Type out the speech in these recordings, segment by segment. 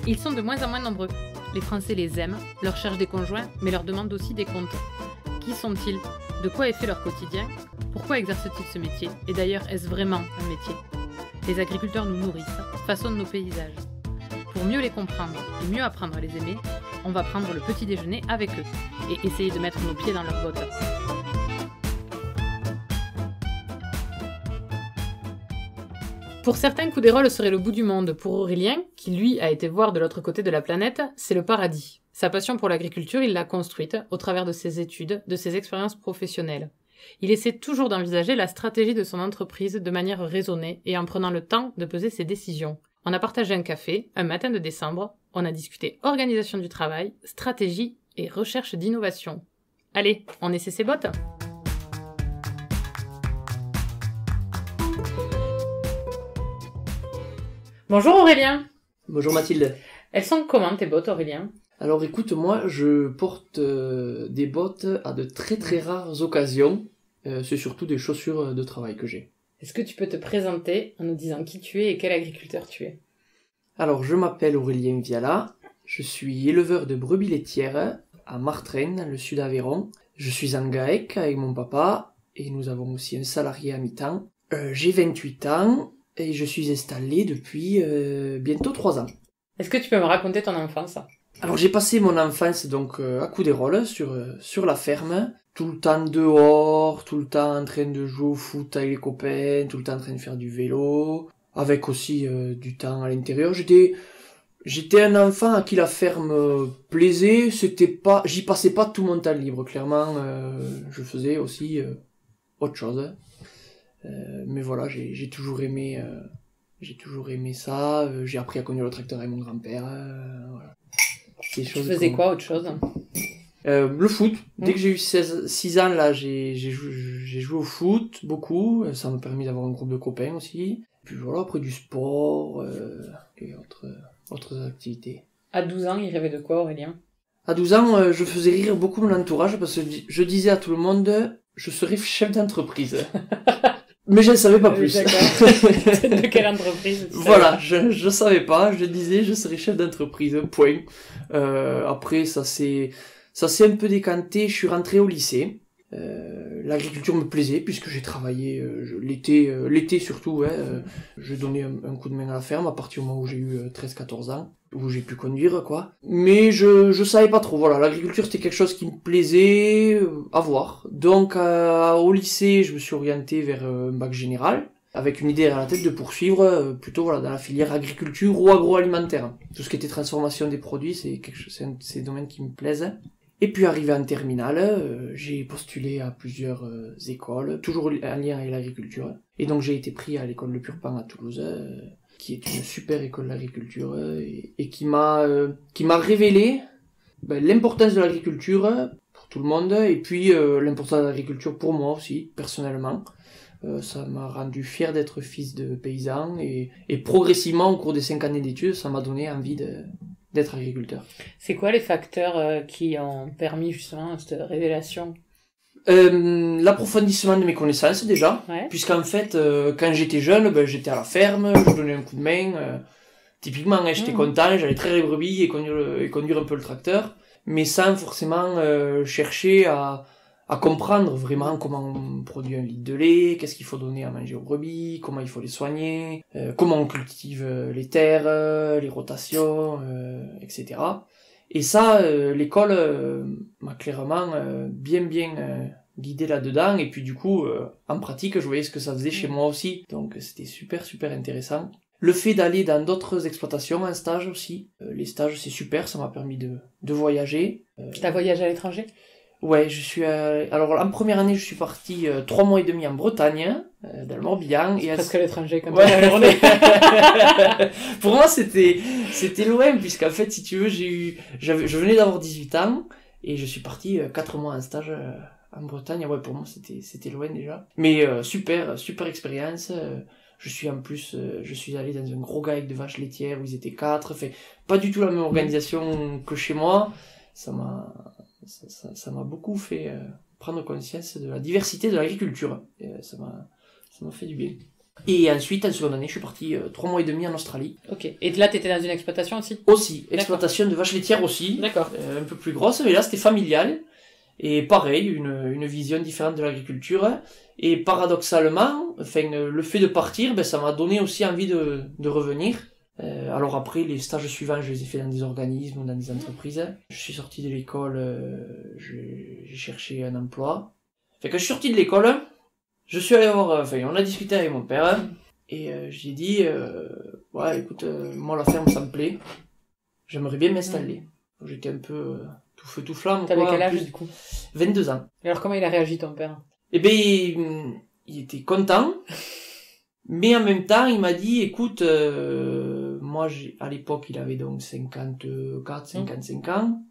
Ils sont de moins en moins nombreux. Les Français les aiment, leur cherchent des conjoints, mais leur demandent aussi des comptes. Qui sont-ils? De quoi est fait leur quotidien? Pourquoi exercent-ils ce métier? Et d'ailleurs, est-ce vraiment un métier? Les agriculteurs nous nourrissent, façonnent nos paysages. Pour mieux les comprendre et mieux apprendre à les aimer, on va prendre le petit déjeuner avec eux et essayer de mettre nos pieds dans leurs bottes. Pour certains, Couderolles serait le bout du monde. Pour Aurélien, qui lui a été voir de l'autre côté de la planète, c'est le paradis. Sa passion pour l'agriculture, il l'a construite au travers de ses études, de ses expériences professionnelles. Il essaie toujours d'envisager la stratégie de son entreprise de manière raisonnée et en prenant le temps de peser ses décisions. On a partagé un café, un matin de décembre, on a discuté organisation du travail, stratégie et recherche d'innovation. Allez, on essaie ses bottes ? Bonjour Aurélien. Bonjour Mathilde. Elles sont comment tes bottes Aurélien? Alors écoute, moi je porte des bottes à de très rares occasions. C'est surtout des chaussures de travail que j'ai. Est-ce que tu peux te présenter en nous disant qui tu es et quel agriculteur tu es? Alors je m'appelle Aurélien Viala, je suis éleveur de brebis laitières à Martrain, dans le sud d'Aveyron. Je suis en GAEC avec mon papa et nous avons aussi un salarié à mi-temps. J'ai 28 ans et je suis installé depuis bientôt 3 ans. Est-ce que tu peux me raconter ton enfance? Alors j'ai passé mon enfance donc à Couderolles sur la ferme, tout le temps dehors, tout le temps en train de jouer au foot avec les copains, tout le temps en train de faire du vélo, avec aussi du temps à l'intérieur. J'étais un enfant à qui la ferme plaisait, j'y passais pas tout mon temps libre, clairement. Je faisais aussi autre chose. Mais voilà, j'ai toujours aimé ça. J'ai appris à conduire le tracteur avec mon grand-père. Voilà. Tu faisais quoi autre chose? Le foot. Dès que j'ai eu 6 ans, là, j'ai joué au foot, beaucoup. Ça m'a permis d'avoir un groupe de copains aussi. Puis voilà, après du sport et autres activités. À 12 ans, il rêvait de quoi Aurélien? À 12 ans, je faisais rire beaucoup mon entourage parce que je disais à tout le monde, je serai chef d'entreprise. Mais je ne savais pas plus. D'accord. De quelle entreprise? Voilà, je savais pas, je disais je serais chef d'entreprise, point. Après ça s'est un peu décanté, je suis rentré au lycée. L'agriculture me plaisait puisque j'ai travaillé l'été surtout, je donnais un coup de main à la ferme à partir du moment où j'ai eu 13-14 ans, où j'ai pu conduire quoi. Mais je savais pas trop, voilà, l'agriculture c'était quelque chose qui me plaisait à voir. Donc au lycée, je me suis orienté vers un bac général avec une idée à la tête de poursuivre plutôt voilà dans la filière agriculture ou agroalimentaire. Tout ce qui était transformation des produits, c'est des domaines qui me plaisent. Et puis arrivé en terminale, j'ai postulé à plusieurs écoles, toujours en lien avec l'agriculture. Et donc j'ai été pris à l'école Le Purpan à Toulouse, qui est une super école d'agriculture et qui m'a révélé l'importance de l'agriculture pour tout le monde et puis l'importance de l'agriculture pour moi aussi, personnellement. Ça m'a rendu fier d'être fils de paysan et progressivement au cours des 5 années d'études, ça m'a donné envie d'être agriculteur. C'est quoi les facteurs qui ont permis justement cette révélation? L'approfondissement de mes connaissances déjà, ouais. Puisqu'en fait, quand j'étais jeune, j'étais à la ferme, je donnais un coup de main, typiquement j'étais content, j'allais traire les brebis et conduire un peu le tracteur, mais sans forcément chercher à comprendre vraiment comment on produit un litre de lait, qu'est-ce qu'il faut donner à manger aux brebis, comment il faut les soigner, comment on cultive les terres, les rotations, etc. Et ça, l'école m'a clairement bien guidé là-dedans, et puis du coup, en pratique, je voyais ce que ça faisait chez moi aussi, donc c'était super intéressant. Le fait d'aller dans d'autres exploitations en stage aussi, les stages c'est super, ça m'a permis de voyager. T'as voyagé à l'étranger? Ouais, alors en première année, je suis parti 3 mois et demi en Bretagne, dans le Morbihan. C'est presque l'étranger quand ouais. on a journée. Pour moi, c'était loin, puisqu'en fait, si tu veux, je venais d'avoir 18 ans, et je suis parti 4 mois en stage en Bretagne. Ouais, pour moi, c'était loin déjà. Mais super expérience. Je suis allé dans un gros GAEC de vaches laitières où ils étaient 4. Fait pas du tout la même organisation que chez moi. Ça m'a beaucoup fait prendre conscience de la diversité de l'agriculture. Et ça m'a fait du bien. Et ensuite, en seconde année, je suis parti 3 mois et demi en Australie. Ok. Et là, t'étais dans une exploitation aussi? Aussi, exploitation de vaches laitières aussi. D'accord. Un peu plus grosse, mais là, c'était familial. Et pareil, une vision différente de l'agriculture. Et paradoxalement, enfin, le fait de partir, ben, ça m'a donné aussi envie de revenir. Alors après, les stages suivants, je les ai fait dans des organismes ou dans des entreprises. Je suis sorti de l'école, j'ai cherché un emploi. Fait que je suis sorti de l'école, je suis allé voir, enfin, on a discuté avec mon père, et j'ai dit, ouais, écoute, moi la ferme, ça me plaît. J'aimerais bien m'installer. J'étais un peu tout feu tout flamme. T'avais quel âge du coup? 22 ans. Et alors comment il a réagi ton père? Eh ben, il était content, mais en même temps, il m'a dit, écoute, moi, à l'époque, il avait donc 54, 55 ans.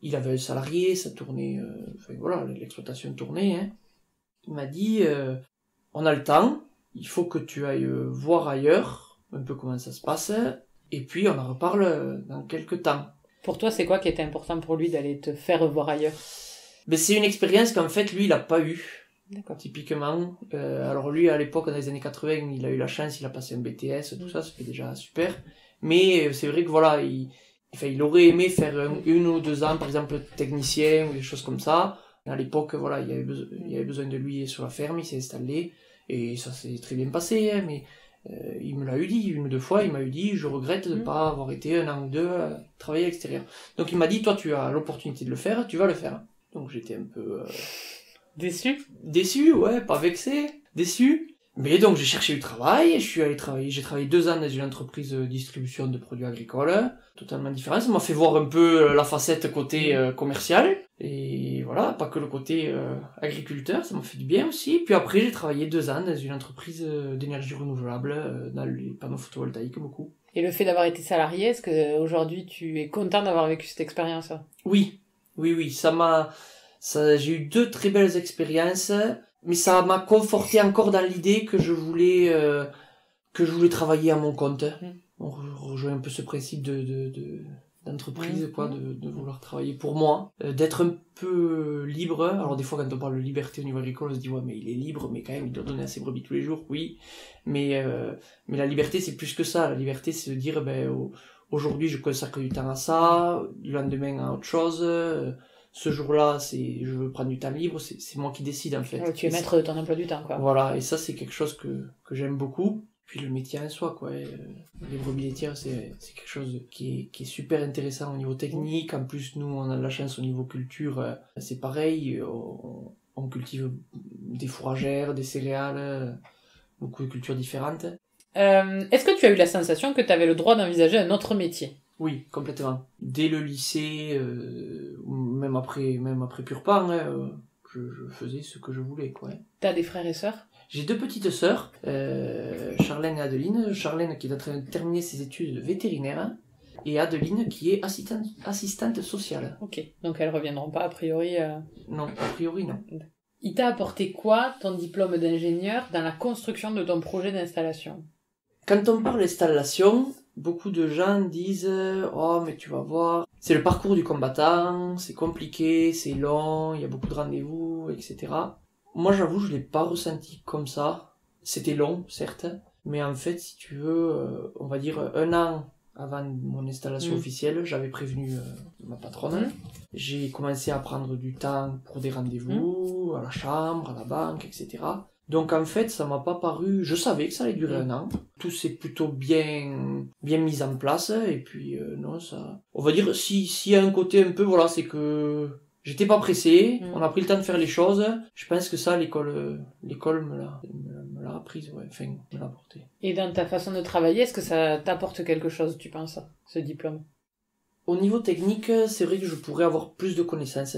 Il avait un salarié, ça tournait, enfin voilà, l'exploitation tournait, hein. Il m'a dit, on a le temps, il faut que tu ailles voir ailleurs, un peu comment ça se passe, et puis on en reparle dans quelques temps. Pour toi, c'est quoi qui était important pour lui d'aller te faire voir ailleurs? Ben, c'est une expérience qu'en fait, lui, il a pas eu. D'accord. Typiquement. Alors lui, à l'époque, dans les années 80, il a eu la chance, il a passé un BTS, tout ça, c'était déjà super. Mais c'est vrai que voilà, il aurait aimé faire 1 ou 2 ans, par exemple, technicien ou des choses comme ça. À l'époque, voilà, il y avait besoin de lui sur la ferme, il s'est installé, et ça s'est très bien passé, hein, mais il me l'a eu dit 1 ou 2 fois, il m'a eu dit, je regrette de ne pas avoir été 1 an ou 2 à travailler à l'extérieur. Donc il m'a dit, toi tu as l'opportunité de le faire, tu vas le faire. Donc j'étais un peu... Déçu, ouais, pas vexé, déçu. Mais donc j'ai cherché du travail, je suis allé travailler, j'ai travaillé 2 ans dans une entreprise de distribution de produits agricoles, totalement différent, ça m'a fait voir un peu la facette côté commercial, et voilà, pas que le côté agriculteur, ça m'a fait du bien aussi. Puis après j'ai travaillé 2 ans dans une entreprise d'énergie renouvelable, dans les panneaux photovoltaïques beaucoup. Et le fait d'avoir été salarié, est-ce que aujourd'hui tu es content d'avoir vécu cette expérience? Oui, j'ai eu 2 très belles expériences, mais ça m'a conforté encore dans l'idée que je voulais travailler à mon compte. On rejoint un peu ce principe d'entreprise, quoi, de vouloir travailler pour moi, d'être un peu libre. Alors des fois, quand on parle de liberté au niveau agricole, on se dit ouais, mais il est libre, mais quand même, il doit donner à ses brebis tous les jours, oui. Mais la liberté, c'est plus que ça. La liberté, c'est de dire, aujourd'hui, je consacre du temps à ça, le lendemain à autre chose. Ce jour-là, je veux prendre du temps libre, c'est moi qui décide en fait. Ouais, tu es maître de ton emploi du temps, quoi. Voilà, et ça c'est quelque chose que j'aime beaucoup. Puis le métier en soi, quoi. Les brebis laitières, c'est quelque chose qui est super intéressant au niveau technique. En plus, nous, on a de la chance au niveau culture, c'est pareil. On cultive des fourragères, des céréales, beaucoup de cultures différentes. Est-ce que tu as eu la sensation que tu avais le droit d'envisager un autre métier? Oui, complètement. Dès le lycée, ou même après Purpan, je faisais ce que je voulais, quoi. T'as des frères et sœurs? J'ai 2 petites sœurs, Charlène et Adeline. Charlène qui est en train de terminer ses études de vétérinaire, et Adeline qui est assistante sociale. Ok, donc elles reviendront pas a priori. Non, a priori non. Il t'a apporté quoi, ton diplôme d'ingénieur, dans la construction de ton projet d'installation? Quand on parle d'installation, beaucoup de gens disent « Oh, mais tu vas voir, c'est le parcours du combattant, c'est compliqué, c'est long, il y a beaucoup de rendez-vous, etc. » Moi, j'avoue, je l'ai pas ressenti comme ça. C'était long, certes, mais en fait, si tu veux, on va dire 1 an avant mon installation officielle, j'avais prévenu ma patronne. J'ai commencé à prendre du temps pour des rendez-vous, à la chambre, à la banque, etc. Donc en fait, ça m'a pas paru... Je savais que ça allait durer 1 an. Tout s'est plutôt bien mis en place. Et puis, non, ça... On va dire, s'il y a un côté un peu, voilà, c'est que... J'étais pas pressé, on a pris le temps de faire les choses. Je pense que ça, l'école me l'a apprise, ouais, enfin, me l'a apporté. Et dans ta façon de travailler, est-ce que ça t'apporte quelque chose, tu penses, ce diplôme? Au niveau technique, c'est vrai que je pourrais avoir plus de connaissances.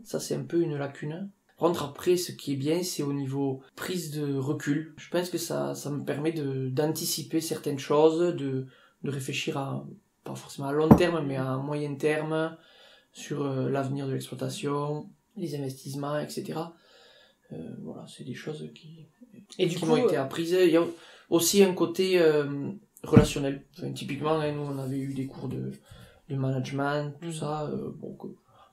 Ça, c'est un peu une lacune. Par contre, après, ce qui est bien, c'est au niveau prise de recul. Je pense que ça me permet d'anticiper certaines choses, de réfléchir pas forcément à long terme, mais à moyen terme, sur l'avenir de l'exploitation, les investissements, etc. Voilà, c'est des choses qui m'ont été apprises. Il y a aussi un côté relationnel. Enfin, typiquement, hein, nous, on avait eu des cours de management, tout ça.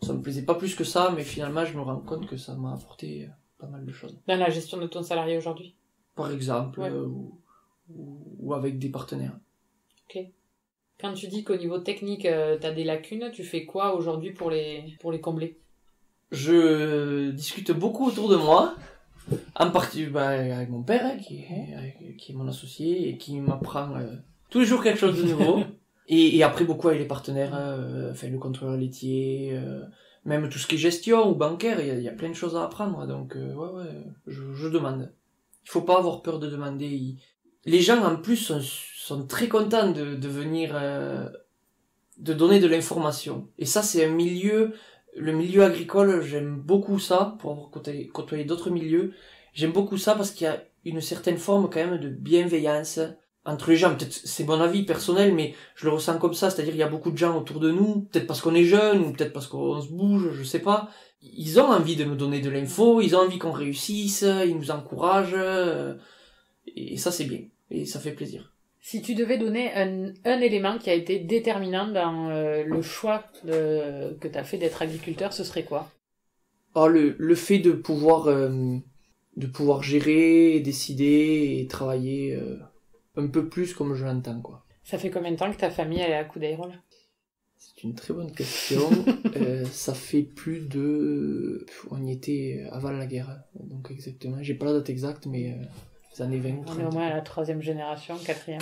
Ça me plaisait pas plus que ça, mais finalement, je me rends compte que ça m'a apporté pas mal de choses. Dans la gestion de ton salarié aujourd'hui? par exemple, Ouais. ou avec des partenaires. Ok. Quand tu dis qu'au niveau technique, t'as des lacunes, tu fais quoi aujourd'hui pour les combler? Je discute beaucoup autour de moi, en partie avec mon père, qui est mon associé, et qui m'apprend tous les jours quelque chose de nouveau. Et après, beaucoup avec les partenaires, le contrôleur laitier, même tout ce qui est gestion ou bancaire, il y a plein de choses à apprendre. Donc, je demande. Il faut pas avoir peur de demander. Les gens, en plus, sont très contents de venir, de donner de l'information. Et ça, c'est le milieu agricole, j'aime beaucoup ça, pour avoir côtoyé d'autres milieux. J'aime beaucoup ça parce qu'il y a une certaine forme quand même de bienveillance entre les gens. Peut-être c'est mon avis personnel, mais je le ressens comme ça, c'est-à-dire il y a beaucoup de gens autour de nous, peut-être parce qu'on est jeune, ou peut-être parce qu'on se bouge, je sais pas. Ils ont envie de nous donner de l'info, ils ont envie qu'on réussisse, ils nous encouragent, et ça c'est bien, et ça fait plaisir. Si tu devais donner un élément qui a été déterminant dans le choix que t'as fait d'être agriculteur, ce serait quoi? Alors le fait de pouvoir gérer, décider et travailler un peu plus comme je l'entends, quoi. Ça fait combien de temps que ta famille elle est à Coudeirol? C'est une très bonne question. Ça fait plus de... On y était avant la guerre, donc exactement. J'ai pas la date exacte, mais les années 20 ou 30. On est au moins à la 3e génération, 4e.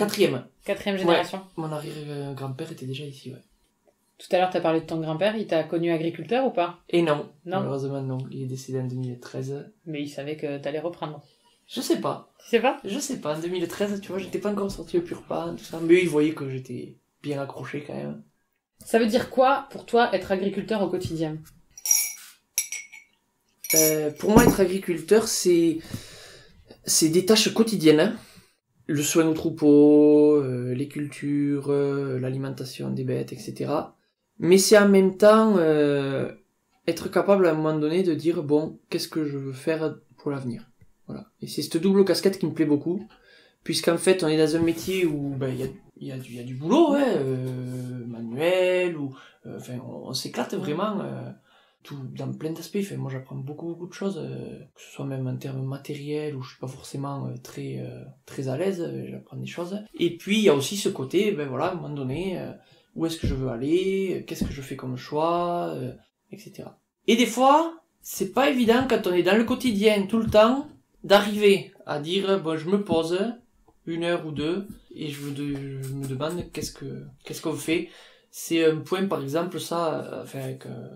4e Génération. Ouais. Mon arrière-grand-père était déjà ici, ouais. Tout à l'heure, t'as parlé de ton grand-père, il t'a connu agriculteur ou pas? Et non, Non. malheureusement non. Il est décédé en 2013. Mais il savait que t'allais reprendre. Je sais pas. Tu sais pas? Je sais pas, en 2013, tu vois, j'étais pas encore sorti au pur pain, tout ça. Mais il voyait que j'étais bien accroché quand même. Ça veut dire quoi, pour toi, être agriculteur au quotidien? Pour moi, être agriculteur, c'est des tâches quotidiennes. Hein. Le soin aux troupeaux, les cultures, l'alimentation des bêtes, etc. Mais c'est en même temps être capable à un moment donné de dire, bon, qu'est-ce que je veux faire pour l'avenir? Voilà. Et c'est cette double casquette qui me plaît beaucoup, puisqu'en fait, on est dans un métier où il y a du boulot, manuel, ou on s'éclate vraiment tout dans plein d'aspects. Enfin, moi, j'apprends beaucoup de choses, que ce soit même en termes matériels où je suis pas forcément très à l'aise, j'apprends des choses. Et puis il y a aussi ce côté, à un moment donné, où est-ce que je veux aller, qu'est-ce que je fais comme choix, etc. Et des fois, c'est pas évident quand on est dans le quotidien tout le temps d'arriver à dire bon, je me pose 1 heure ou 2 et je me demande qu'est-ce qu'on fait. C'est un point, par exemple, ça,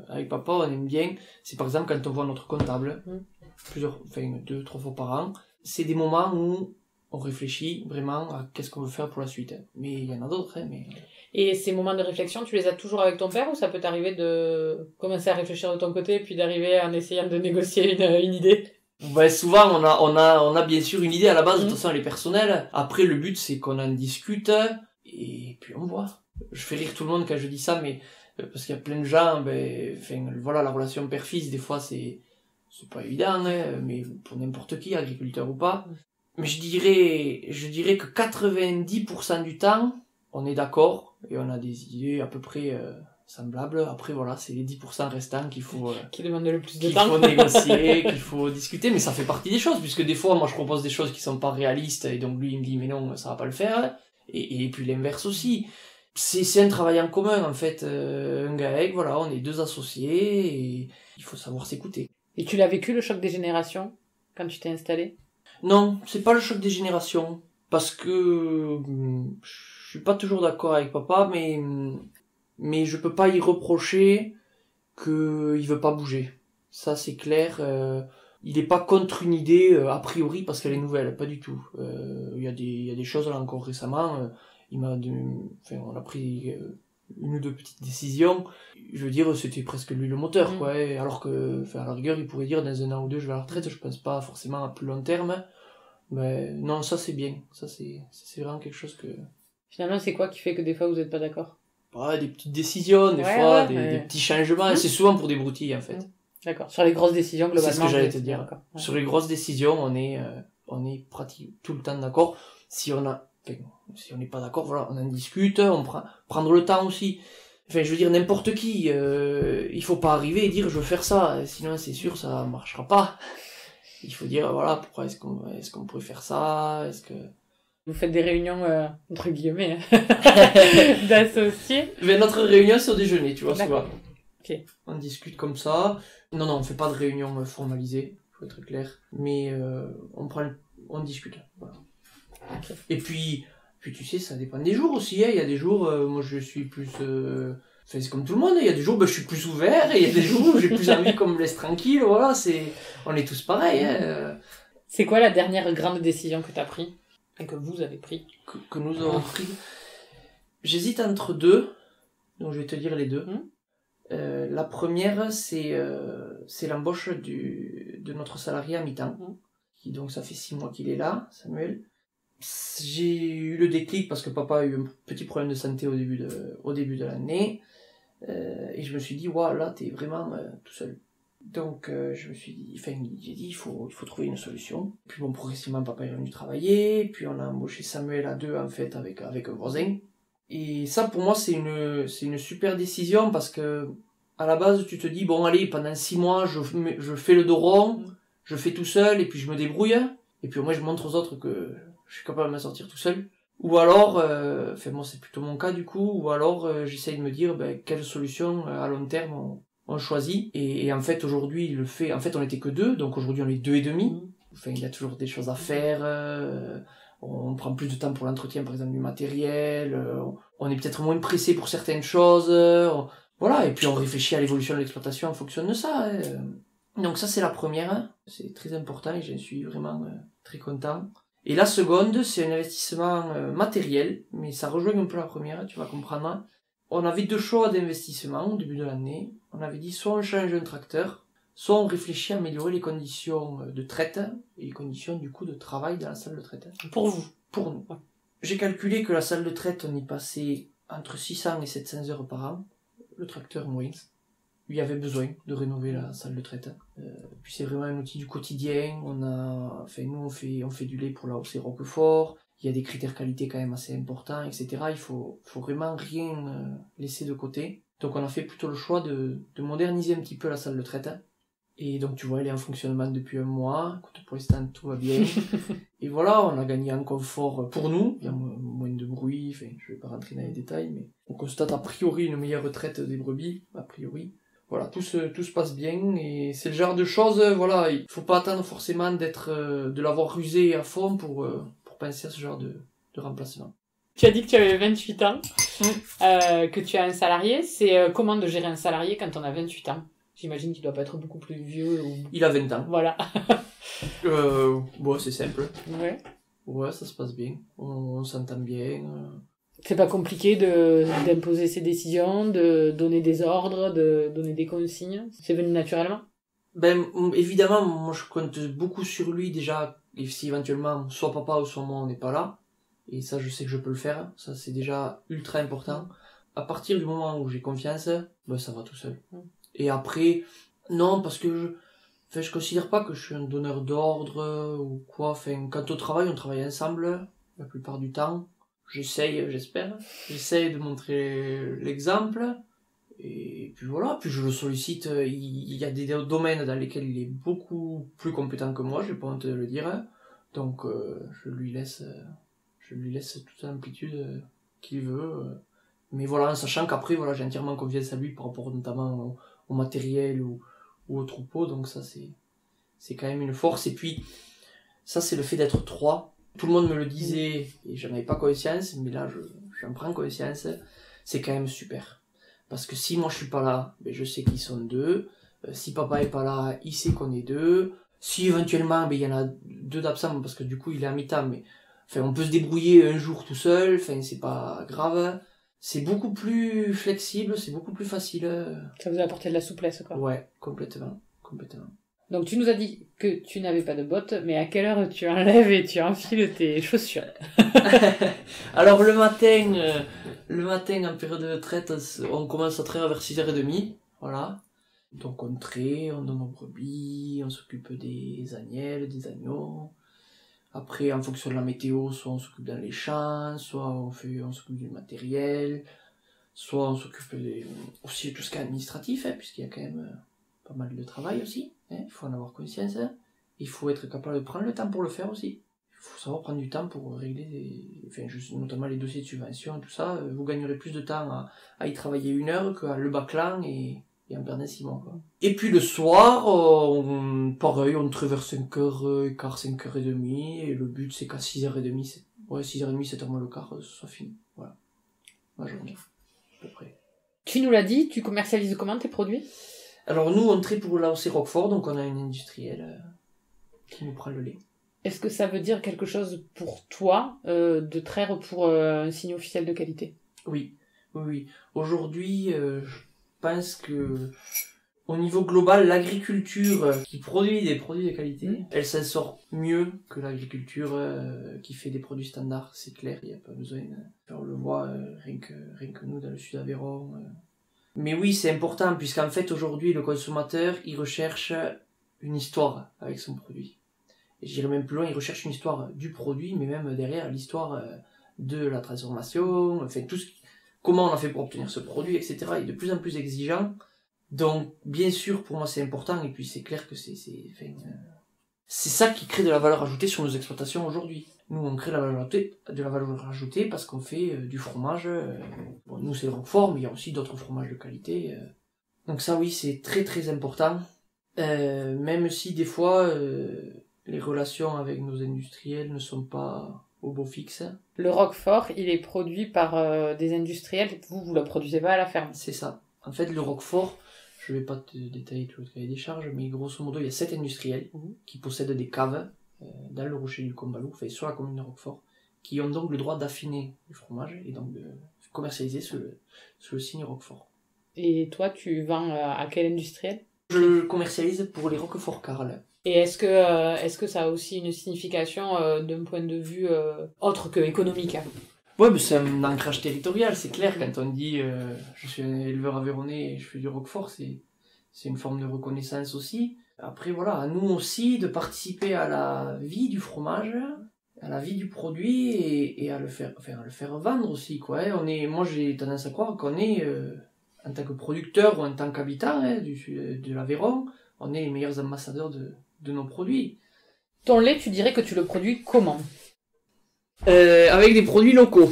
avec papa, on aime bien, c'est par exemple quand on voit notre comptable, 2-3 fois par an, c'est des moments où on réfléchit vraiment à qu'est-ce qu'on veut faire pour la suite. Mais il y en a d'autres, mais... Et ces moments de réflexion, tu les as toujours avec ton père ou ça peut t'arriver de commencer à réfléchir de ton côté puis d'arriver en essayant de négocier une idée? Souvent, on a bien sûr une idée à la base, de toute façon, elle est personnelle. Après, le but, c'est qu'on en discute et puis on voit. Je fais rire tout le monde quand je dis ça, mais parce qu'il y a plein de gens, la relation père-fils, des fois, c'est pas évident, hein, mais pour n'importe qui, agriculteur ou pas. Mais je dirais que 90% du temps, on est d'accord et on a des idées à peu près semblables. Après, voilà, c'est les 10% restants qu'il faut... qui demandent le plus de temps. Qu'il faut négocier, qu'il faut discuter, mais ça fait partie des choses, puisque des fois, moi, je propose des choses qui sont pas réalistes, et donc lui, il me dit, mais non, ça va pas le faire. Et puis l'inverse aussi. C'est un travail en commun, en fait. Un GAEC, voilà, on est 2 associés, et il faut savoir s'écouter. Et tu l'as vécu, le choc des générations, quand tu t'es installé? Non, c'est pas le choc des générations, parce que je suis pas toujours d'accord avec papa, mais je peux pas y reprocher qu'il veut pas bouger. Ça, c'est clair. Il est pas contre une idée, a priori, parce qu'elle est nouvelle, pas du tout. Il y a des choses, là, encore récemment, on a pris 1 ou 2 petites décisions. Je veux dire, c'était presque lui le moteur, quoi. Alors que, à la rigueur, il pourrait dire, dans 1 an ou 2, je vais à la retraite, je pense pas forcément à plus long terme. Mais non, ça, c'est bien. Ça, c'est vraiment quelque chose que... Finalement, c'est quoi qui fait que des fois, vous êtes pas d'accord? Des petites décisions, des petits changements. C'est souvent pour des broutilles, en fait. D'accord. Sur les grosses décisions, globalement. C'est ce que j'allais te dire. Ouais. Sur les grosses décisions, on est pratiquement tout le temps d'accord. Si on n'est pas d'accord, voilà, on en discute, prendre le temps aussi. Enfin, je veux dire, n'importe qui, il faut pas arriver et dire je veux faire ça, sinon c'est sûr ça marchera pas. Il faut dire, voilà, pourquoi est-ce qu'on pourrait faire ça, est-ce que... Vous faites des réunions, entre guillemets, d'associés. Mais notre réunion, c'est au déjeuner, tu vois, D'accord. souvent. Ok. On discute comme ça. Non, on fait pas de réunion formalisée, faut être clair. Mais on discute, voilà. Ok. Et puis tu sais, ça dépend des jours aussi, hein. Il y a des jours, moi je suis plus... Enfin, c'est comme tout le monde, hein. Il y a des jours, je suis plus ouvert, et il y a des jours où j'ai plus envie qu'on me laisse tranquille, voilà, on est tous pareils, hein. C'est quoi la dernière grande décision que t'as prise et que vous avez pris? Que nous avons pris. J'hésite entre deux, donc je vais te dire les deux. La première, c'est l'embauche de notre salarié à mi-temps, qui donc ça fait 6 mois qu'il est là, Samuel. J'ai eu le déclic parce que papa a eu un petit problème de santé au début de l'année, et je me suis dit, waouh, là t'es vraiment tout seul. Donc je me suis dit, j'ai dit, il faut trouver une solution. Puis bon, progressivement papa est venu travailler, puis on a embauché Samuel à deux en fait avec un voisin. Et ça pour moi c'est une super décision parce que à la base tu te dis, bon allez, pendant 6 mois je fais le dos rond, je fais tout seul et puis je me débrouille, et puis au moins je montre aux autres que je suis capable de m'en sortir tout seul. Ou alors, enfin moi c'est plutôt mon cas du coup, ou alors j'essaye de me dire quelle solution à long terme on choisit. Et en fait aujourd'hui il le fait, en fait on était que deux, donc aujourd'hui on est deux et demi. Enfin il y a toujours des choses à faire, on prend plus de temps pour l'entretien par exemple du matériel, on est peut-être moins pressé pour certaines choses, voilà, et puis on réfléchit à l'évolution de l'exploitation en fonction de ça, hein. Donc ça c'est la première, c'est très important et j'en suis vraiment très content. Et la seconde, c'est un investissement matériel, mais ça rejoint un peu la première, tu vas comprendre. On avait deux choix d'investissement au début de l'année. On avait dit soit on change un tracteur, soit on réfléchit à améliorer les conditions de traite et les conditions du coup de travail dans la salle de traite. Pour vous? Pour nous. J'ai calculé que la salle de traite, on y passait entre 600 et 700 heures par an. Le tracteur moyen. Il y avait besoin de rénover la salle de traite. Puis c'est vraiment un outil du quotidien. Nous on fait du lait pour la hausse Roquefort. Il y a des critères qualité quand même assez importants, etc. Il faut vraiment rien laisser de côté. Donc on a fait plutôt le choix de moderniser un petit peu la salle de traite. Et donc tu vois, elle est en fonctionnement depuis 1 mois. Écoute, pour l'instant tout va bien. Et voilà, on a gagné en confort pour nous. Il y a moins de bruit. Enfin, je vais pas rentrer dans les détails, mais on constate a priori une meilleure retraite des brebis, a priori. Voilà, tout se passe bien et c'est le genre de choses, voilà, il faut pas attendre forcément de l'avoir usé à fond pour penser à ce genre de remplacement. Tu as dit que tu avais 28 ans, que tu as un salarié. C'est comment de gérer un salarié quand on a 28 ans? J'imagine qu'il doit pas être beaucoup plus vieux. Il a 20 ans. Voilà. Bon, c'est simple. Ouais. Ouais, ça se passe bien. On s'entend bien. C'est pas compliqué d'imposer ses décisions, de donner des ordres, de donner des consignes. C'est venu naturellement? Évidemment, moi je compte beaucoup sur lui déjà, et si éventuellement soit papa ou soit moi on n'est pas là, et ça je sais que je peux le faire, ça c'est déjà ultra important. À partir du moment où j'ai confiance, ça va tout seul. Et après, non, parce que je considère pas que je suis un donneur d'ordre ou quoi. Enfin, quand on travaille ensemble la plupart du temps. J'essaye de montrer l'exemple, et puis voilà, puis je le sollicite, il y a des domaines dans lesquels il est beaucoup plus compétent que moi, j'ai pas honte de le dire, donc je lui laisse toute l'amplitude qu'il veut, mais voilà, en sachant qu'après, voilà, j'ai entièrement confiance à lui par rapport notamment au matériel ou au troupeau, donc ça c'est quand même une force, et puis ça c'est le fait d'être 3. Tout le monde me le disait et j'en avais pas conscience, mais là j'en prends conscience, c'est quand même super. Parce que si moi je suis pas là, je sais qu'ils sont 2. Si papa est pas là, il sait qu'on est 2. Si éventuellement il y en a 2 d'absents parce que du coup il est à mi-temps, mais enfin on peut se débrouiller un jour tout seul, enfin c'est pas grave. C'est beaucoup plus flexible, c'est beaucoup plus facile. Ça vous a apporté de la souplesse, quoi. Ouais, complètement. Donc tu nous as dit que tu n'avais pas de bottes, mais à quelle heure tu enlèves et tu enfiles tes chaussures? Alors le matin en période de traite, on commence à traire vers 6h30, voilà. Donc on traite, on donne nos brebis, on s'occupe des agnelles, des agneaux. Après, en fonction de la météo, soit on s'occupe dans les champs, soit on s'occupe du matériel, soit on s'occupe aussi de tout ce qui est administratif, puisqu'il y a quand même pas mal de travail aussi, il faut en avoir conscience. Il faut être capable de prendre le temps pour le faire aussi. Il faut savoir prendre du temps pour régler, notamment les dossiers de subvention et tout ça. Vous gagnerez plus de temps à y travailler 1 heure qu'à le bâcler et en perdre 6 mois, quoi. Et puis le soir, pareil, on traverse 5h15, 5h30, et le but c'est qu'à 6h30, 6h30, 7h moins le quart, ce soit fini. Voilà. Ma journée, à peu près. Tu nous l'as dit, tu commercialises comment tes produits? Alors nous, on traite pour lancer Roquefort, donc on a une industrielle qui nous prend le lait. Est-ce que ça veut dire quelque chose pour toi de traire pour un signe officiel de qualité? Oui. Aujourd'hui, je pense que au niveau global, l'agriculture qui produit des produits de qualité, elle s'en sort mieux que l'agriculture qui fait des produits standards. C'est clair, il n'y a pas besoin. On le voit rien que nous dans le sud d'Aveyron. Mais oui, c'est important, puisqu'en fait aujourd'hui, le consommateur, il recherche une histoire avec son produit. Et je dirais même plus loin, il recherche une histoire du produit, mais même derrière l'histoire de la transformation, enfin comment on a fait pour obtenir ce produit, etc. Il est de plus en plus exigeant. Donc, bien sûr, pour moi, c'est important, et puis c'est clair que c'est ça qui crée de la valeur ajoutée sur nos exploitations aujourd'hui. Nous, on crée de la valeur ajoutée parce qu'on fait du fromage. Nous, c'est le Roquefort, mais il y a aussi d'autres fromages de qualité. Donc ça, oui, c'est très très important. Même si des fois, les relations avec nos industriels ne sont pas au beau fixe. Le Roquefort, il est produit par des industriels. Vous le produisez pas à la ferme? C'est ça. En fait, le Roquefort, je vais pas te détailler tout le cahier des charges, mais grosso modo, il y a 7 industriels qui possèdent des caves dans le rocher du Combalou, sur la commune de Roquefort, qui ont donc le droit d'affiner le fromage et donc de commercialiser sous le signe Roquefort. Et toi, tu vends à quel industriel? Je commercialise pour les Roquefort Carl. Et est-ce que ça a aussi une signification d'un point de vue autre que économique, hein? Ouais, mais c'est un ancrage territorial, c'est clair. Quand on dit je suis un éleveur aveyronnais et je fais du Roquefort, c'est une forme de reconnaissance aussi. Après, voilà, à nous aussi de participer à la vie du fromage, à la vie du produit et à le faire vendre aussi, quoi. Moi, j'ai tendance à croire qu'on est, en tant que producteur ou en tant qu'habitant de l'Aveyron, on est les meilleurs ambassadeurs de nos produits. Ton lait, tu dirais que tu le produis comment? Avec des produits locaux.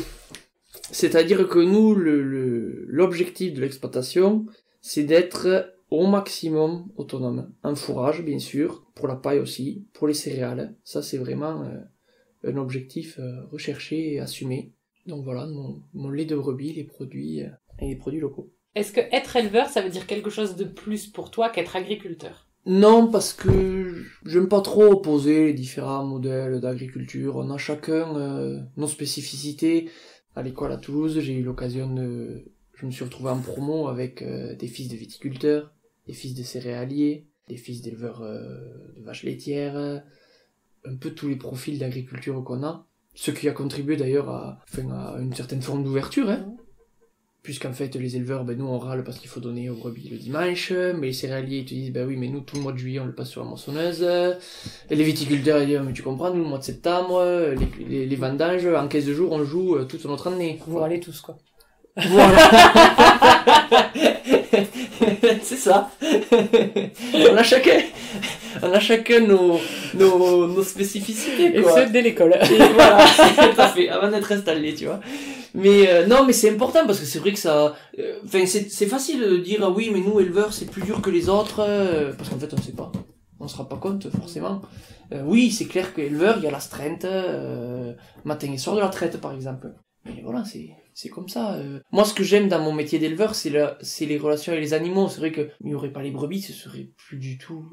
C'est-à-dire que nous, l'objectif de l'exploitation, c'est d'être au maximum autonome. En fourrage, bien sûr, pour la paille aussi, pour les céréales. Ça, c'est vraiment un objectif recherché et assumé. Donc voilà, mon lait de brebis, les produits locaux. Est-ce que être éleveur, ça veut dire quelque chose de plus pour toi qu'être agriculteur? Non, parce que j'aime pas trop opposer les différents modèles d'agriculture. On a chacun nos spécificités. À l'école à Toulouse, j'ai eu l'occasion je me suis retrouvé en promo avec des fils de viticulteurs, des fils de céréaliers, des fils d'éleveurs de vaches laitières, un peu tous les profils d'agriculture qu'on a. Ce qui a contribué d'ailleurs à une certaine forme d'ouverture, hein. Puisqu'en fait, les éleveurs, nous on râle parce qu'il faut donner aux brebis le dimanche, mais les céréaliers, ils te disent, oui, mais nous, tout le mois de juillet, on le passe sur la moissonneuse. Et les viticulteurs, ils disent, mais tu comprends, nous, le mois de septembre, les vendanges, en 15 jours, on joue toute notre année. Vous râlez tous, quoi. Voilà. C'est ça. On a chacun nos spécificités, quoi. Et ce, dès l'école. Et voilà, tout à fait, avant d'être installé, tu vois. Mais non, mais c'est important parce que c'est vrai que ça... c'est facile de dire, oui, mais nous, éleveurs, c'est plus dur que les autres, parce qu'en fait, on ne sait pas. On se rend pas compte, forcément. Oui, c'est clair qu'éleveur, il y a l'astreinte, matin et soir de la traite, par exemple. Mais voilà, c'est comme ça. Moi, ce que j'aime dans mon métier d'éleveur, c'est les relations avec les animaux. C'est vrai que il n'y aurait pas les brebis, ce serait plus du tout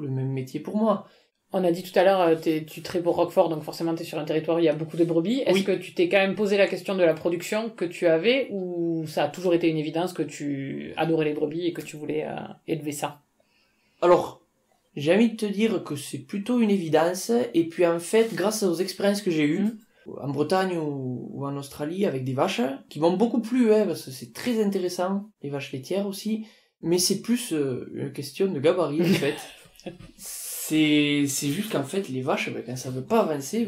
le même métier pour moi. On a dit tout à l'heure, tu traites pour Roquefort, donc forcément t'es sur un territoire où il y a beaucoup de brebis. Est-ce que tu t'es quand même posé la question de la production que tu avais, ou ça a toujours été une évidence que tu adorais les brebis et que tu voulais élever ça? Alors, j'ai envie de te dire que c'est plutôt une évidence, et puis en fait, grâce aux expériences que j'ai eues, en Bretagne ou en Australie, avec des vaches, qui m'ont beaucoup plu, parce que c'est très intéressant, les vaches laitières aussi, mais c'est plus une question de gabarit, en fait. C'est juste qu'en fait, les vaches, quand ça veut pas avancer,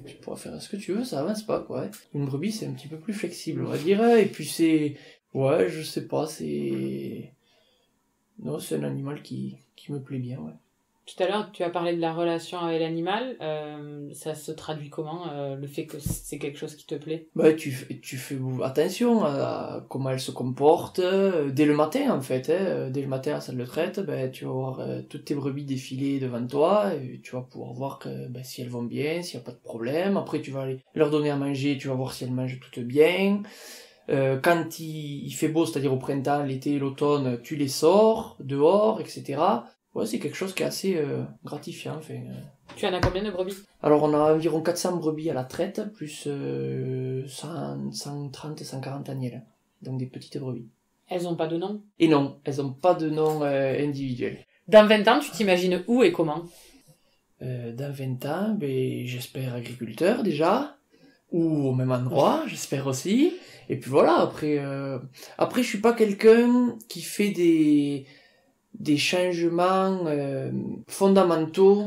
tu pourras faire ce que tu veux, ça avance pas, quoi. Une brebis, c'est un petit peu plus flexible, on va dire, et puis je sais pas, non, c'est un animal qui me plaît bien, ouais. Tout à l'heure, tu as parlé de la relation avec l'animal. Ça se traduit comment, le fait que c'est quelque chose qui te plaît? Bah, tu fais attention à comment elle se comporte dès le matin en fait. Dès le matin à la salle de traite, ben, tu vas voir toutes tes brebis défiler devant toi et tu vas pouvoir voir que, ben, si elles vont bien, s'il n'y a pas de problème. Après tu vas aller leur donner à manger, tu vas voir si elles mangent toutes bien. Quand il fait beau, c'est-à-dire au printemps, l'été, l'automne, tu les sors dehors, etc. Ouais, c'est quelque chose qui est assez gratifiant. Enfin, Tu en as combien de brebis? Alors on a environ 400 brebis à la traite, plus 130, 140 agnelles. Donc des petites brebis. Elles ont pas de nom? Et non, elles ont pas de nom individuel. Dans 20 ans, tu t'imagines où et comment? Dans 20 ans, ben, j'espère agriculteur déjà, ou au même endroit, j'espère aussi. Et puis voilà, après je suis pas quelqu'un qui fait des changements fondamentaux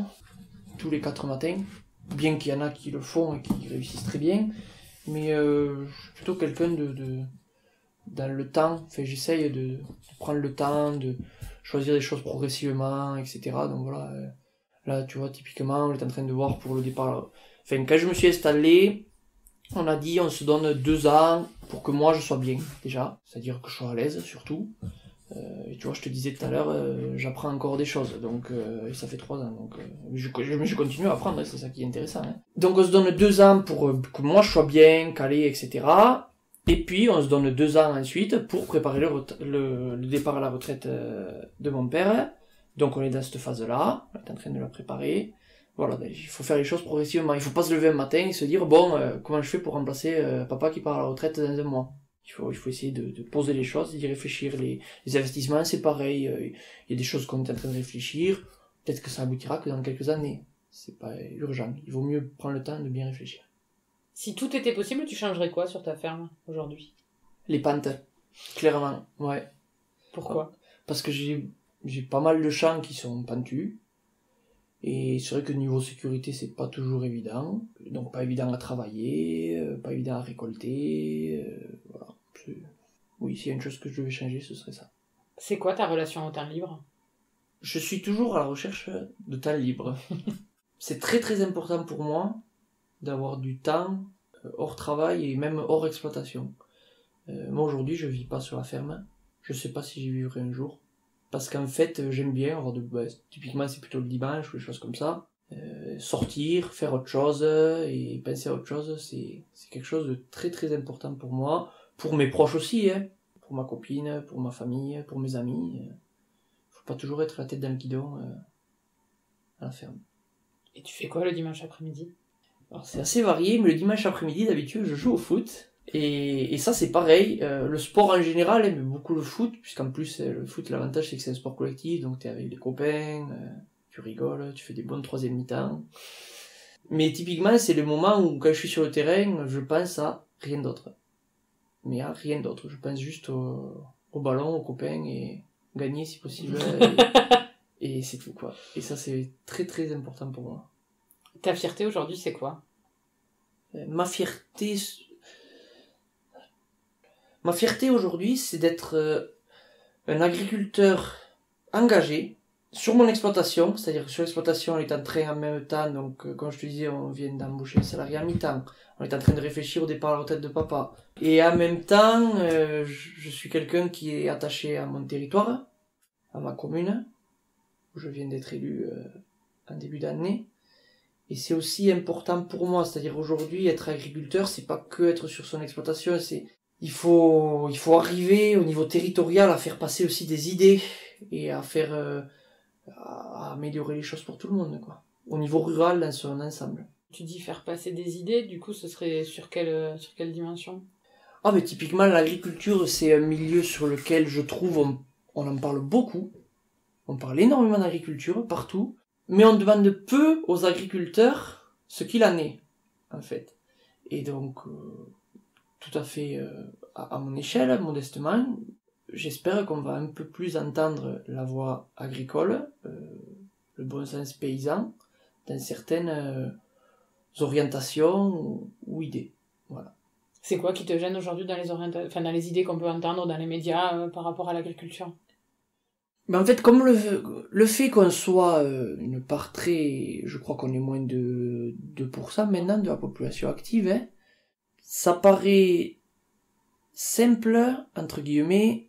tous les 4 matins, bien qu'il y en a qui le font et qui réussissent très bien, mais je suis plutôt quelqu'un dans le temps, enfin j'essaye de prendre le temps, de choisir des choses progressivement, etc. Donc voilà, là tu vois typiquement on est en train de voir pour le départ, enfin quand je me suis installé, on a dit on se donne 2 ans pour que moi je sois bien déjà, c'est-à-dire que je sois à l'aise surtout. Et tu vois, je te disais tout à l'heure, j'apprends encore des choses, donc et ça fait 3 ans, donc je continue à apprendre, hein, c'est ça qui est intéressant. Hein. Donc on se donne 2 ans pour que moi je sois bien, calé, etc. Et puis on se donne 2 ans ensuite pour préparer le départ à la retraite de mon père. Donc on est dans cette phase-là, on est en train de la préparer. Voilà, il faut faire les choses progressivement. Il faut pas se lever un matin et se dire, bon, comment je fais pour remplacer papa qui part à la retraite dans un mois. Il faut essayer de poser les choses, d'y réfléchir. Les investissements, c'est pareil. Il y a des choses qu'on est en train de réfléchir. Peut-être que ça aboutira que dans quelques années. C'est pas urgent. Il vaut mieux prendre le temps de bien réfléchir. Si tout était possible, tu changerais quoi sur ta ferme aujourd'hui? Les pentes. Clairement, ouais. Pourquoi? Parce que j'ai pas mal de champs qui sont pentus. Et c'est vrai que niveau sécurité, c'est pas toujours évident. Donc pas évident à travailler, pas évident à récolter. Voilà. Oui, s'il y a une chose que je devais changer, ce serait ça. C'est quoi ta relation au temps libre? Je suis toujours à la recherche de temps libre. C'est très très important pour moi d'avoir du temps hors travail et même hors exploitation. Moi aujourd'hui, je vis pas sur la ferme. Je sais pas si j'y vivrai un jour. Parce qu'en fait, j'aime bien avoir typiquement, c'est plutôt le dimanche ou des choses comme ça. Sortir, faire autre chose et penser à autre chose, c'est quelque chose de très très important pour moi. Pour mes proches aussi, hein. Pour ma copine, pour ma famille, pour mes amis. Faut pas toujours être la tête dans le guidon à la ferme. Et tu fais quoi le dimanche après-midi? Alors c'est assez varié, mais le dimanche après-midi, d'habitude, je joue au foot. Et ça, c'est pareil. Le sport en général aime beaucoup le foot, puisqu'en plus, le foot, l'avantage, c'est que c'est un sport collectif, donc t'es avec des copains, tu rigoles, tu fais des bonnes troisième mi-temps. Mais typiquement, c'est le moment où, quand je suis sur le terrain, je pense à rien d'autre. Mais à rien d'autre. Je pense juste au ballon, aux copains, et gagner si possible. et c'est tout, quoi. Et ça, c'est très très important pour moi. Ta fierté aujourd'hui, c'est quoi? Ma fierté aujourd'hui, c'est d'être un agriculteur engagé sur mon exploitation, c'est-à-dire que sur l'exploitation, on est en train en même temps, donc comme je te disais, on vient d'embaucher un salarié à mi-temps, on est en train de réfléchir au départ à la retraite de papa. Et en même temps, je suis quelqu'un qui est attaché à mon territoire, à ma commune, où je viens d'être élu en début d'année. Et c'est aussi important pour moi, c'est-à-dire aujourd'hui, être agriculteur, c'est pas que être sur son exploitation, il faut arriver au niveau territorial à faire passer aussi des idées et à améliorer les choses pour tout le monde, quoi. Au niveau rural, dans son ensemble. Tu dis faire passer des idées, du coup, ce serait sur quelle dimension? Ah, mais typiquement, l'agriculture, c'est un milieu sur lequel je trouve on en parle beaucoup. On parle énormément d'agriculture, partout. Mais on demande peu aux agriculteurs ce qu'il en est, en fait. Et donc, tout à fait à mon échelle, modestement, j'espère qu'on va un peu plus entendre la voix agricole, le bon sens paysan, dans certaines orientations ou idées. Voilà. C'est quoi qui te gêne aujourd'hui dans les dans les idées qu'on peut entendre dans les médias par rapport à l'agriculture? Mais en fait, comme le fait qu'on soit une part très... Je crois qu'on est moins de 2% maintenant de la population active, hein, ça paraît simple, entre guillemets,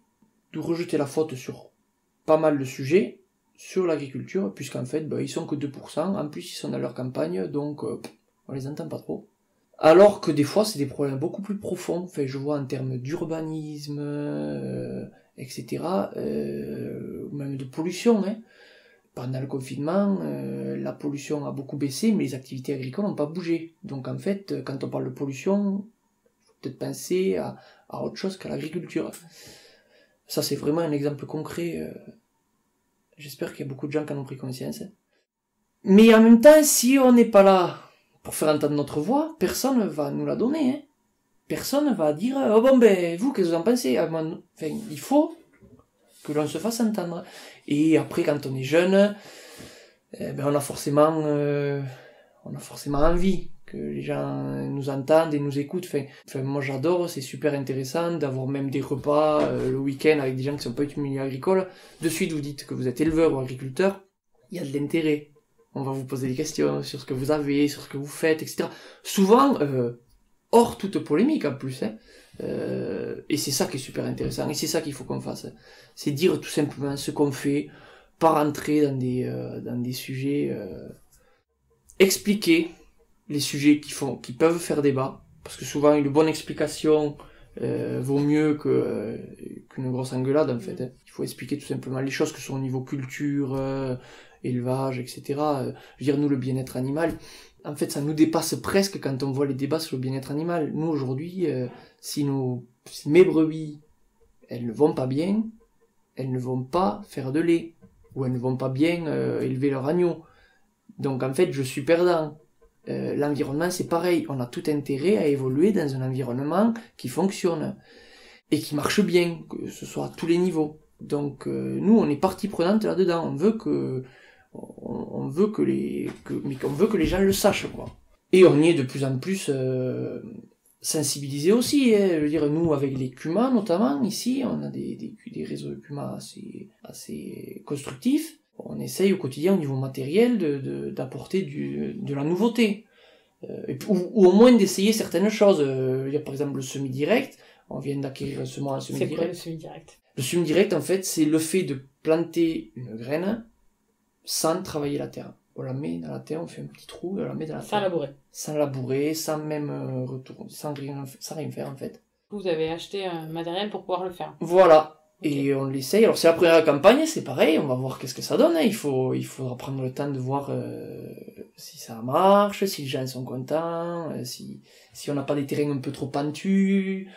de rejeter la faute sur pas mal de sujets, sur l'agriculture, puisqu'en fait, ils sont que 2%, en plus ils sont dans leur campagne, donc on les entend pas trop. Alors que des fois, c'est des problèmes beaucoup plus profonds, enfin, je vois en termes d'urbanisme, etc., même de pollution, hein. Pendant le confinement, la pollution a beaucoup baissé, mais les activités agricoles n'ont pas bougé. Donc en fait, quand on parle de pollution, il faut peut-être penser à autre chose qu'à l'agriculture. Ça, c'est vraiment un exemple concret. J'espère qu'il y a beaucoup de gens qui en ont pris conscience. Mais en même temps, si on n'est pas là pour faire entendre notre voix, personne ne va nous la donner. Hein. Personne ne va dire « Oh bon, vous, qu'est-ce que vous en pensez ?» Enfin, il faut que l'on se fasse entendre. Et après, quand on est jeune, on a forcément envie que les gens nous entendent et nous écoutent. Enfin, moi j'adore, c'est super intéressant d'avoir même des repas le week-end avec des gens qui sont pas du milieu agricole. De suite, vous dites que vous êtes éleveur ou agriculteur, il y a de l'intérêt. On va vous poser des questions sur ce que vous avez, sur ce que vous faites, etc. Souvent, hors toute polémique en plus. Hein. Et c'est ça qui est super intéressant, et c'est ça qu'il faut qu'on fasse. C'est dire tout simplement ce qu'on fait, pas rentrer dans des sujets... expliquer les sujets qui peuvent faire débat, parce que souvent une bonne explication vaut mieux qu'une grosse engueulade en fait. Hein. Il faut expliquer tout simplement les choses que sont au niveau culture, élevage, etc. Je veux dire, nous, le bien-être animal, en fait, ça nous dépasse presque quand on voit les débats sur le bien-être animal. Nous, aujourd'hui, si mes brebis, elles ne vont pas bien, elles ne vont pas faire de lait, ou elles ne vont pas bien élever leurs agneaux. Donc, en fait, je suis perdant. L'environnement, c'est pareil. On a tout intérêt à évoluer dans un environnement qui fonctionne et qui marche bien, que ce soit à tous les niveaux. Donc, nous, on est partie prenante là-dedans. On veut que les gens le sachent, quoi. Et on y est de plus en plus sensibilisés aussi. Hein. Je veux dire, nous, avec les CUMA notamment, ici, on a des réseaux de CUMA assez constructifs. On essaye au quotidien, au niveau matériel, d'apporter de la nouveauté. Ou au moins d'essayer certaines choses. Il y a par exemple le semi-direct. On vient d'acquérir un semi-direct. C'est quoi le semi-direct ? Le semi-direct, en fait, c'est le fait de planter une graine sans travailler la terre. On la met dans la terre, on fait un petit trou et on la met dans la terre. Sans labourer. Sans labourer, sans même retourner, sans rien faire en fait. Vous avez acheté un matériel pour pouvoir le faire. Voilà. Okay. Et on l'essaye. Alors c'est la première campagne, c'est pareil, on va voir qu'est-ce que ça donne. Hein. Il faudra prendre le temps de voir si ça marche, si les gens sont contents, si on n'a pas des terrains un peu trop pentus,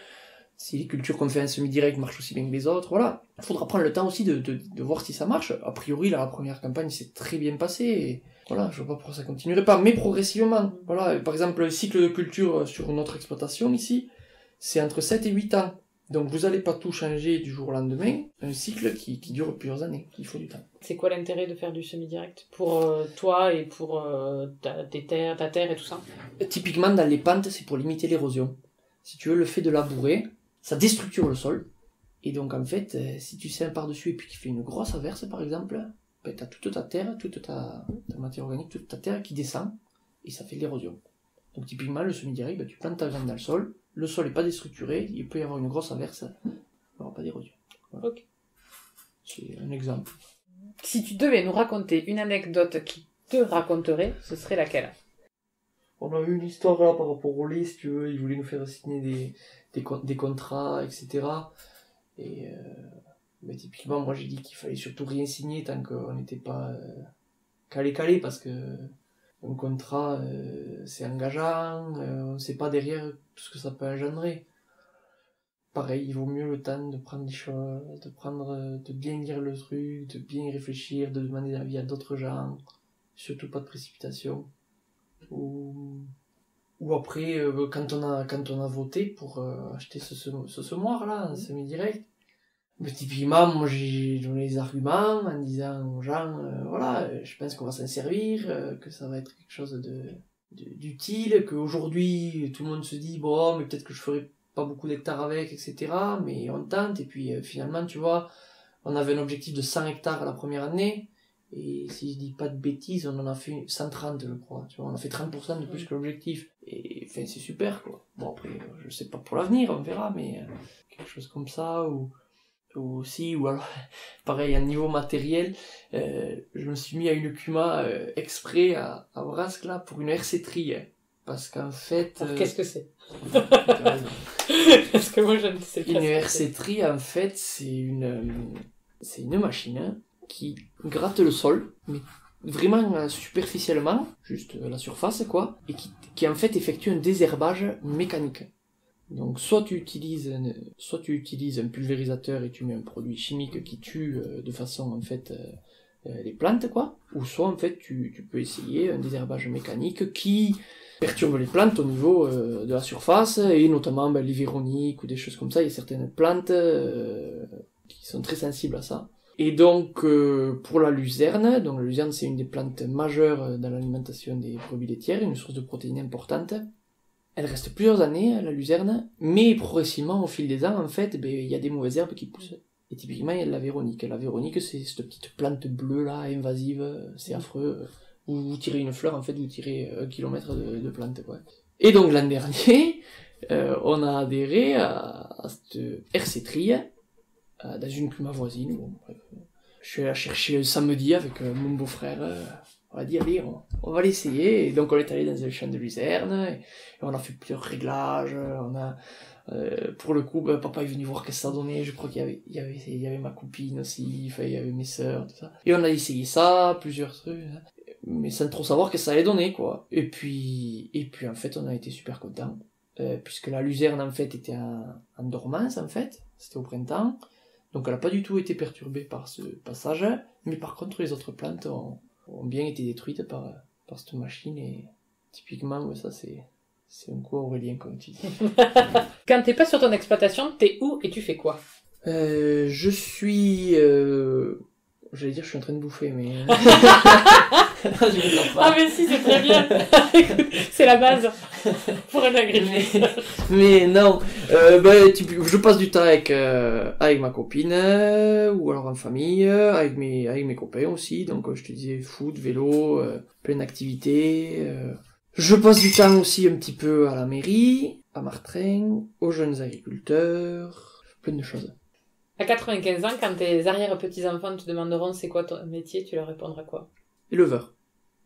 si les cultures qu'on fait en semi-direct marchent aussi bien que les autres, voilà. Il faudra prendre le temps aussi de voir si ça marche. A priori, la première campagne s'est très bien passée, et voilà, je vois pas pourquoi ça continuerait pas, mais progressivement. Voilà, par exemple, le cycle de culture sur notre exploitation ici, c'est entre 7 et 8 ans. Donc vous allez pas tout changer du jour au lendemain, un cycle qui dure plusieurs années, il faut du temps. C'est quoi l'intérêt de faire du semi-direct pour toi et pour ta terre et tout ça? Typiquement dans les pentes, c'est pour limiter l'érosion. Si tu veux, le fait de labourer, ça déstructure le sol. Et donc en fait, si tu sèmes par-dessus et puis qu'il fait une grosse averse par exemple, t'as toute ta terre, toute ta matière organique, toute ta terre qui descend, et ça fait de l'érosion. Donc typiquement, le semi-direct, tu plantes ta graine dans le sol est pas déstructuré, il peut y avoir une grosse averse, il n'y aura pas d'érosion. Voilà. Ok. C'est un exemple. Si tu devais nous raconter une anecdote qui te raconterait, ce serait laquelle? On a eu une histoire là par rapport au lait, si tu veux, ils voulaient nous faire signer des contrats, etc. Et typiquement, moi j'ai dit qu'il fallait surtout rien signer tant qu'on n'était pas calé, parce que un contrat, c'est engageant, on ne sait pas derrière tout ce que ça peut engendrer. Pareil, il vaut mieux le temps de prendre des choses, de bien lire le truc, de bien y réfléchir, de demander l'avis à d'autres gens, surtout pas de précipitation. Ou après, quand on a voté pour acheter ce semoir là, un semi-direct, mais typiquement, moi j'ai donné les arguments en disant aux gens, voilà, je pense qu'on va s'en servir, que ça va être quelque chose d'utile, qu'aujourd'hui tout le monde se dit, bon, mais peut-être que je ferai pas beaucoup d'hectares avec, etc. Mais on tente, et puis finalement, tu vois, On avait un objectif de 100 hectares la première année, et si je dis pas de bêtises, on en a fait 130, je crois. Tu vois, on a fait 30% de plus que l'objectif. Et enfin, c'est super, quoi. Bon, après, je sais pas pour l'avenir, on verra, mais quelque chose comme ça, ou alors, pareil, à niveau matériel, je me suis mis à une Kuma exprès à Brasque, là, pour une RC-Tri. Parce qu'en fait... Alors, qu'est-ce que c'est? Parce que moi, je ne sais pas. Une RC-Tri, en fait, c'est une machine qui gratte le sol, mais vraiment superficiellement, juste la surface, quoi, et qui en fait effectue un désherbage mécanique. Donc soit tu utilises un pulvérisateur et tu mets un produit chimique qui tue de façon en fait les plantes, quoi, ou soit en fait tu peux essayer un désherbage mécanique qui perturbe les plantes au niveau de la surface, et notamment les véroniques ou des choses comme ça. Il y a certaines plantes qui sont très sensibles à ça. Et donc pour la luzerne, donc la luzerne c'est une des plantes majeures dans l'alimentation des brebis laitières, une source de protéines importante. Elle reste plusieurs années, la luzerne, mais progressivement, au fil des ans, en fait, il y a des mauvaises herbes qui poussent. Et typiquement, il y a de la véronique. La véronique, c'est cette petite plante bleue, là, invasive, c'est affreux. Vous tirez une fleur, en fait, vous tirez 1 kilomètre de plante, quoi. Et donc, l'an dernier, on a adhéré à cette RC-Tri, dans une Kuma voisine. Bon, bref. Je suis allé la chercher le samedi avec mon beau-frère. On a dit, allez, on va l'essayer. Et donc, on est allé dans un champ de luzerne, et on a fait plusieurs réglages. On a, pour le coup, papa est venu voir qu'est-ce que ça donnait. Je crois qu'il y avait ma copine aussi, enfin, il y avait mes sœurs, tout ça. Et on a essayé ça, plusieurs trucs, mais sans trop savoir qu'est-ce que ça allait donner, quoi. Et puis, en fait, on a été super contents. Puisque la luzerne, en fait, était en dormance, en fait. C'était au printemps. Donc, elle n'a pas du tout été perturbée par ce passage. Mais par contre, les autres plantes ont bien été détruites par cette machine, et typiquement, ça c'est un coup Aurélien, comme tu dis. Quand t'es pas sur ton exploitation, t'es où et tu fais quoi? Je suis... J'allais dire je suis en train de bouffer, mais... Ah mais si, c'est très bien. C'est la base pour un agriculteur. Mais non, je passe du temps avec ma copine, ou alors en famille, avec mes copains aussi. Donc je te disais foot, vélo, plein d'activités. Je passe du temps aussi un petit peu à la mairie, à Martren, aux jeunes agriculteurs, plein de choses. À 95 ans, quand tes arrière-petits-enfants te demanderont c'est quoi ton métier, tu leur répondras quoi? Éleveur.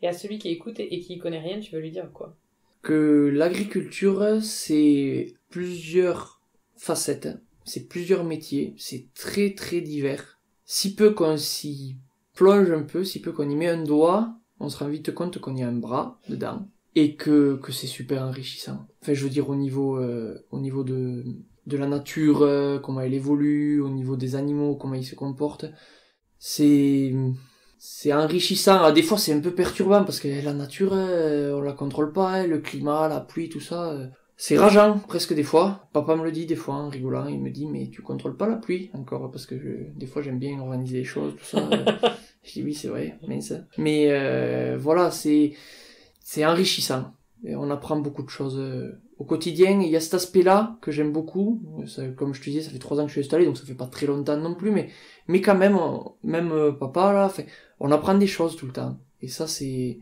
Et à celui qui écoute et qui connaît rien, tu veux lui dire quoi? Que l'agriculture, c'est plusieurs facettes, c'est plusieurs métiers, c'est très très divers. Si peu qu'on s'y plonge un peu, si peu qu'on y met un doigt, on se rend vite compte qu'on y a un bras dedans, et que c'est super enrichissant. Enfin, je veux dire au niveau de la nature, comment elle évolue, au niveau des animaux, comment ils se comportent. C'est enrichissant. Alors, des fois, c'est un peu perturbant parce que la nature, on la contrôle pas, le climat, la pluie, tout ça. C'est rageant, presque des fois. Papa me le dit des fois, en rigolant. Il me dit, mais tu contrôles pas la pluie encore, parce que des fois, j'aime bien organiser les choses, tout ça. Je dis, oui, c'est vrai, mince. Mais voilà, c'est enrichissant. Et on apprend beaucoup de choses au quotidien. Il y a cet aspect-là que j'aime beaucoup. Ça, comme je te disais, ça fait 3 ans que je suis installé, donc ça fait pas très longtemps non plus, mais quand même, papa là, on apprend des choses tout le temps. Et ça c'est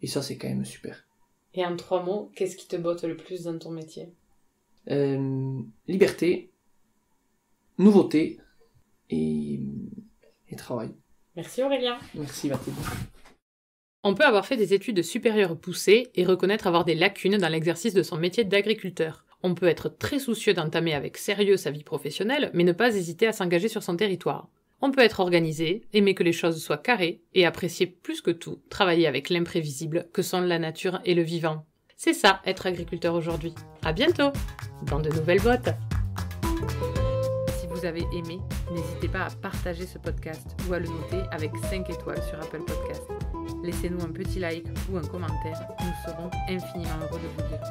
quand même super. Et en 3 mots, qu'est-ce qui te botte le plus dans ton métier? Liberté, nouveauté et travail. Merci Aurélien. Merci Mathilde. On peut avoir fait des études supérieures poussées et reconnaître avoir des lacunes dans l'exercice de son métier d'agriculteur. On peut être très soucieux d'entamer avec sérieux sa vie professionnelle, mais ne pas hésiter à s'engager sur son territoire. On peut être organisé, aimer que les choses soient carrées, et apprécier plus que tout travailler avec l'imprévisible que sont la nature et le vivant. C'est ça, être agriculteur aujourd'hui. À bientôt dans de nouvelles bottes. Si vous avez aimé, n'hésitez pas à partager ce podcast ou à le noter avec 5 étoiles sur Apple Podcast. Laissez-nous un petit like ou un commentaire, nous serons infiniment heureux de vous lire.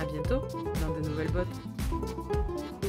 À bientôt dans de nouvelles bottes.